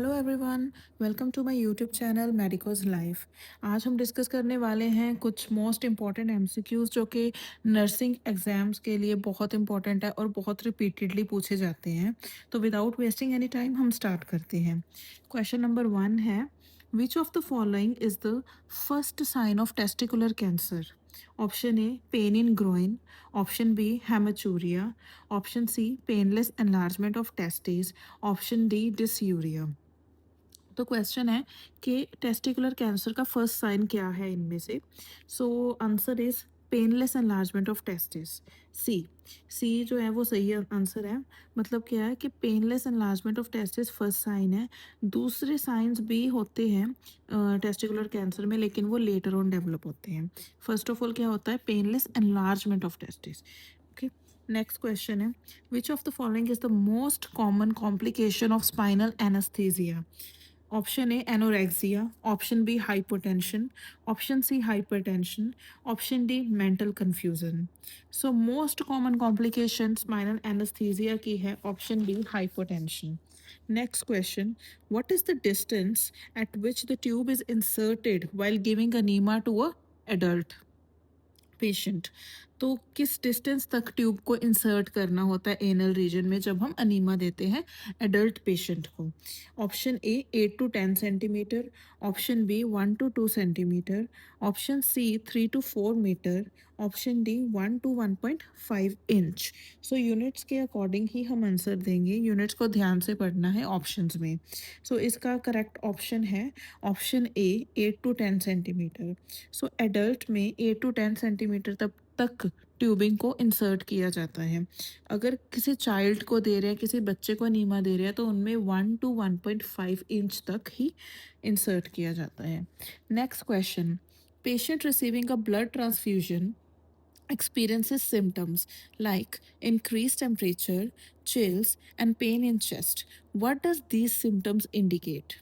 Hello everyone, welcome to my YouTube channel medicos life. आज हम discuss करने वाले हैं कुछ मोस्ट इम्पॉर्टेंट एमसीक्यूज जो कि नर्सिंग एग्जाम्स के लिए बहुत इंपॉर्टेंट है और बहुत रिपीटेडली पूछे जाते हैं। तो विदाउट वेस्टिंग एनी टाइम हम स्टार्ट करते हैं। क्वेश्चन नंबर 1 है, which of the following is the first sign of testicular cancer? Option A pain in groin, option B haematuria, option C painless enlargement of testis, option D dysuria. तो question है कि testicular cancer का first sign क्या है इनमें से। So answer is painless enlargement of testis. C C जो है वो सही आंसर है। मतलब क्या है कि painless enlargement of testis first sign है। दूसरे साइंस भी होते हैं टेस्टिकुलर कैंसर में, लेकिन वो लेटर ऑन डेवलप होते हैं। फर्स्ट ऑफ ऑल क्या होता है? Painless enlargement of testis. Okay, next question है, which of the following is the most common complication of spinal anaesthesia? Option A anorexia, option B hypotension, option C hypertension, option D mental confusion. So most common complication spinal anaesthesia की है option B hypotension. Next question, what is the distance at which the tube is inserted while giving enema to a adult patient? तो किस distance तक tube को insert करना होता है anal reason में जब हम अनीमा देते हैं एडल्ट पेशेंट को? Option A 8 to 10 centimetre, option B 1 to 2 centimetre, option C 3 to 4 metre, option D 1 to 1.5 inch. So units के अकॉर्डिंग ही हम आंसर देंगे, यूनिट्स को ध्यान से पढ़ना है ऑप्शंस में। सो इसका करेक्ट ऑप्शन है option A 8 to 10 centimetre. So adult में 8 to 10 सेंटीमीटर तक ट्यूबिंग को इंसर्ट किया जाता है। अगर किसी चाइल्ड को दे रहे हैं, किसी बच्चे को नीमा दे रहे हैं, तो उनमें 1 to 1.5 इंच तक ही इंसर्ट किया जाता है। Next question, patient receiving a blood transfusion experiences symptoms like increased temperature, chills, and pain in chest. What does these symptoms indicate?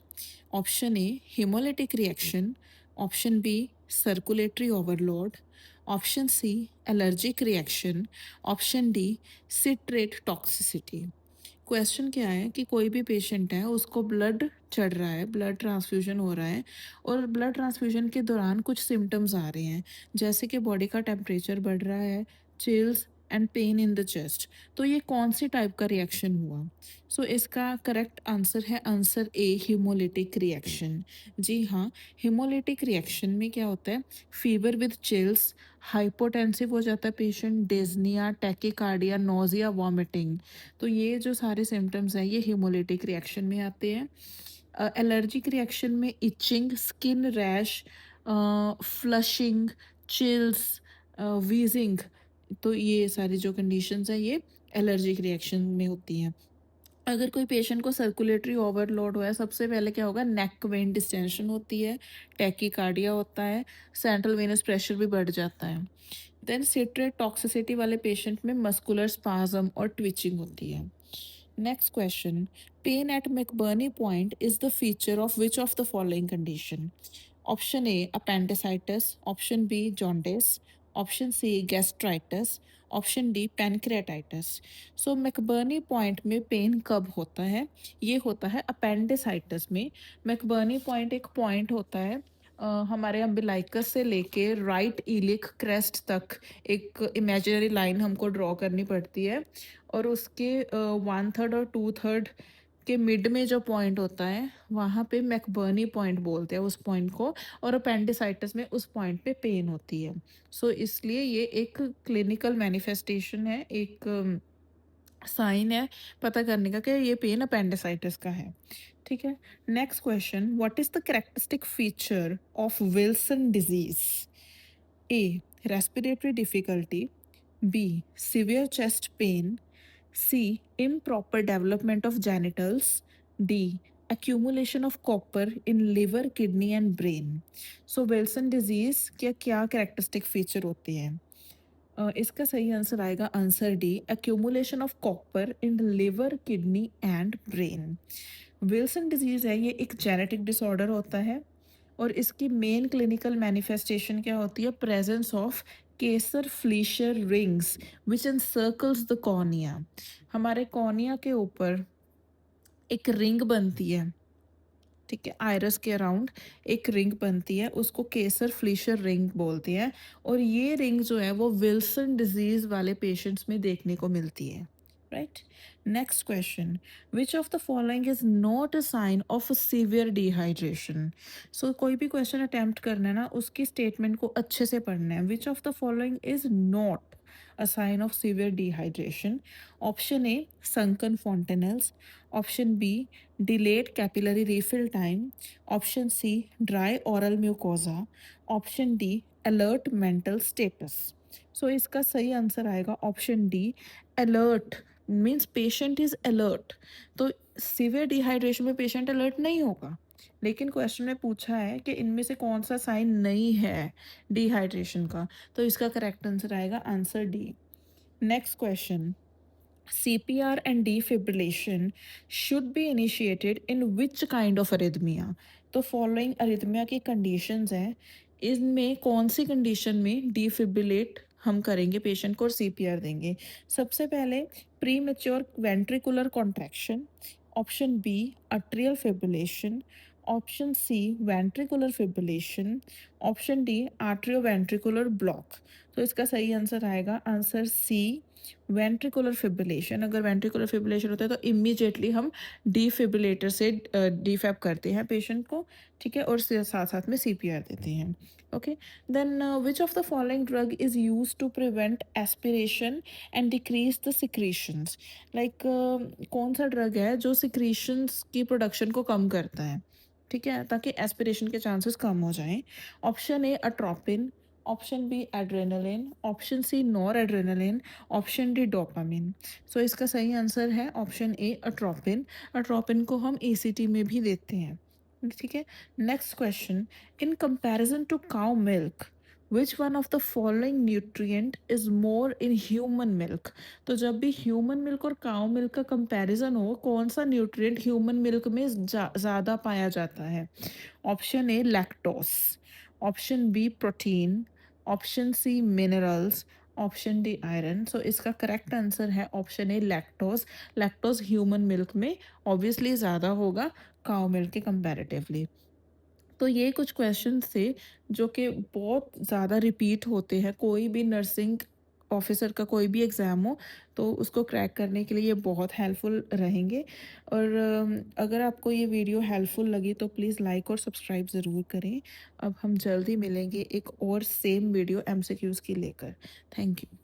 Option A hemolytic reaction, option B circulatory overload, option C allergic reaction, option D citrate toxicity। Question क्या है कि कोई भी patient है, उसको blood चढ़ रहा है, ब्लड ट्रांसफ्यूजन हो रहा है, और ब्लड ट्रांसफ्यूजन के दौरान कुछ सिम्टम्स आ रहे हैं, जैसे कि बॉडी का टेम्परेचर बढ़ रहा है, chills and pain in the chest. तो ये कौन सी टाइप का रिएक्शन हुआ? सो इसका करेक्ट आंसर है आंसर ए हीमोलिटिक रिएक्शन। जी हाँ, हीमोलिटिक रिएक्शन में क्या होता है? फीवर विद चिल्स, हाइपोटेंसिव हो जाता है पेशेंट, डिज्निया, टैकीकार्डिया, नोजिया, वॉमिटिंग। तो ये जो सारे सिम्टम्स हैं ये हीमोलिटिक रिएक्शन में आते हैं। एलर्जिक रिएक्शन में itching, skin rash, flushing, chills, wheezing. तो ये सारी जो कंडीशंस हैं ये एलर्जिक रिएक्शन में होती हैं। अगर कोई पेशेंट को सर्कुलेटरी ओवरलोड हुआ है, सबसे पहले क्या होगा? नेक वेन डिस्टेंशन होती है, टैकीकार्डिया होता है, सेंट्रल वेनस प्रेशर भी बढ़ जाता है। देन सिट्रेट टॉक्सिसिटी वाले पेशेंट में मस्कुलर स्पाज्म और ट्विचिंग होती है। Next question, pain at McBurney point is the feature of which of the following condition? Option A appendicitis, option B jaundice, option C gastritis, option D pancreatitis. So McBurney point में pain कब होता है? ये होता है appendicitis में। McBurney point एक point होता है हमारे अम्बिलाइकस से लेके राइट इलिक क्रेस्ट तक एक इमेजिनरी लाइन हमको ड्रॉ करनी पड़ती है, और उसके 1/3 और 2/3 के मिड में जो पॉइंट होता है वहाँ पे मैकबर्नी पॉइंट बोलते हैं उस पॉइंट को, और अपेंडिसाइटिस में उस पॉइंट पे पेन होती है। सो इसलिए ये एक क्लिनिकल मैनिफेस्टेशन है, एक साइन है पता करने का कि ये पेन अपेंडिसाइटिस का है। ठीक है, next question, what is the characteristic feature of Wilson disease? A respiratory difficulty, B severe chest pain, C improper development of genitals, D accumulation of copper in liver, kidney and brain। So Wilson disease क्या क्या characteristic feature होती है? इसका सही answer आएगा answer D accumulation of copper in liver, kidney and brain। Wilson disease है ये एक जेनेटिक डिसऑर्डर होता है, और इसकी मेन क्लिनिकल मैनिफेस्टेशन क्या होती है? Presence of Kayser Fleischer rings which encircles the cornea. हमारे कॉर्निया के ऊपर एक रिंग बनती है, ठीक है, आइरस के अराउंड एक रिंग बनती है, उसको केसर फ्लिशर रिंग बोलते हैं, और ये रिंग जो है वो विल्सन डिजीज वाले पेशेंट्स में देखने को मिलती है, right. Next question, which of the following is not a sign of severe dehydration. So कोई भी क्वेश्चन अटेम्प्ट करना है ना, उसकी स्टेटमेंट को अच्छे से पढ़ना है। Which of the following is not a sign of severe dehydration. Option A, sunken fontanelles. Option B, delayed capillary refill time. Option C, dry oral mucosa. Option D, alert mental status. So इसका सही answer आएगा option D, alert means patient is alert. तो severe dehydration में patient alert नहीं होगा, लेकिन question में पूछा है कि इनमें से कौन सा साइन नहीं है डिहाइड्रेशन का, तो इसका करेक्ट आंसर आएगा answer D. Next question, CPR and defibrillation should be initiated in which kind of arrhythmia? तो फॉलोइंग अरिथमिया की कंडीशंस हैं, इनमें कौन सी कंडीशन में डिफिब्रिलेट हम करेंगे पेशेंट को और CPR देंगे। सबसे पहले premature ventricular contraction, option B atrial fibrillation, option C ventricular fibrillation, option D atrioventricular block. तो इसका सही आंसर आएगा आंसर सी वेंट्रिकुलर फिब्रिलेशन। अगर वेंट्रिकुलर फिब्रिलेशन होता है तो इमीडिएटली हम डिफिब्रिलेटर से डिफैब करते हैं पेशेंट को, ठीक है, और साथ साथ में CPR देते हैं। Okay, then which of the following drug is use to prevent aspiration and decrease the secretions. Like कौन सा ड्रग है जो सिक्रीशंस की प्रोडक्शन को कम करता है, ठीक है, ताकि एस्पिरेशन के चांसेस कम हो जाएं। Option A atropine, option B adrenaline, option C noradrenaline, option D dopamine. So इसका सही आंसर है ऑप्शन ए अट्रोपिन। अट्रोपिन को हम ECT में भी देते हैं, ठीक है। Next question, in comparison to cow milk which one of the following nutrient is more in human milk. तो जब भी ह्यूमन मिल्क और काउ मिल्क का कंपैरिजन हो, कौन सा न्यूट्रिएंट ह्यूमन मिल्क में ज़्यादा पाया जाता है। Option A lactose, option B protein, option C minerals, option D iron. So इसका करेक्ट आंसर है option A lactose. Lactose human milk में ऑब्वियसली ज़्यादा होगा काउ मिल्क के कंपैरेटिवली। तो ये कुछ क्वेश्चंस थे जो कि बहुत ज़्यादा रिपीट होते हैं, कोई भी नर्सिंग ऑफिसर का कोई भी एग्ज़ाम हो तो उसको क्रैक करने के लिए ये बहुत हेल्पफुल रहेंगे। और अगर आपको ये वीडियो हेल्पफुल लगी तो प्लीज़ लाइक और सब्सक्राइब ज़रूर करें। अब हम जल्दी मिलेंगे एक और सेम वीडियो MCQs की लेकर। Thank you.